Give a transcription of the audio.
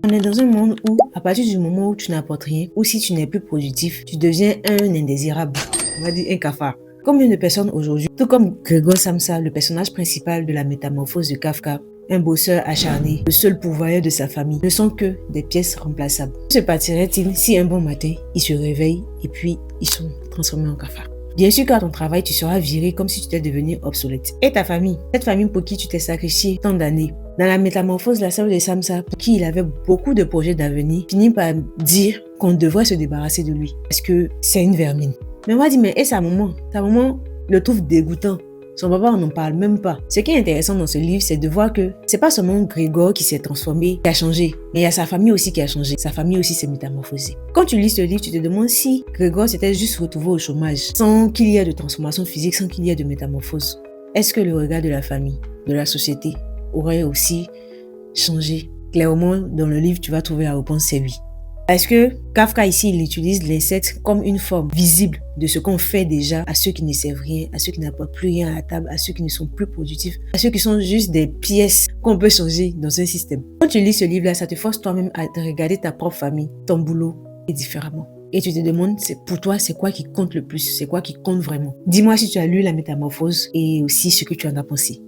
On est dans un monde où, à partir du moment où tu n'apportes rien, ou si tu n'es plus productif, tu deviens un indésirable. On va dire un cafard. Combien de personnes aujourd'hui, tout comme Grégoire Samsa, le personnage principal de la métamorphose de Kafka, un bosseur acharné, le seul pourvoyeur de sa famille, ne sont que des pièces remplaçables. Que se partirait-il si un bon matin, ils se réveillent et puis ils sont transformés en cafards? Bien sûr qu'à ton travail, tu seras viré comme si tu étais devenu obsolète. Et ta famille, cette famille pour qui tu t'es sacrifié tant d'années. Dans la métamorphose, la sœur de Samsa, pour qui il avait beaucoup de projets d'avenir, finit par dire qu'on devrait se débarrasser de lui parce que c'est une vermine. Mais on m'a dit, mais et sa maman le trouve dégoûtant. Son papa, on n'en parle même pas. Ce qui est intéressant dans ce livre, c'est de voir que c'est pas seulement Grégor qui s'est transformé, qui a changé, mais il y a sa famille aussi qui a changé. Sa famille aussi s'est métamorphosée. Quand tu lis ce livre, tu te demandes si Grégor s'était juste retrouvé au chômage, sans qu'il y ait de transformation physique, sans qu'il y ait de métamorphose. Est-ce que le regard de la famille, de la société, aurait aussi changé? Clairement, dans le livre, tu vas trouver la réponse, c'est oui. Parce que Kafka ici, il utilise l'insecte comme une forme visible de ce qu'on fait déjà à ceux qui ne servent rien, à ceux qui n'apportent plus rien à la table, à ceux qui ne sont plus productifs, à ceux qui sont juste des pièces qu'on peut changer dans un système. Quand tu lis ce livre-là, ça te force toi-même à te regarder ta propre famille, ton boulot, et différemment. Et tu te demandes, pour toi, c'est quoi qui compte le plus? C'est quoi qui compte vraiment? Dis-moi si tu as lu La Métamorphose et aussi ce que tu en as pensé.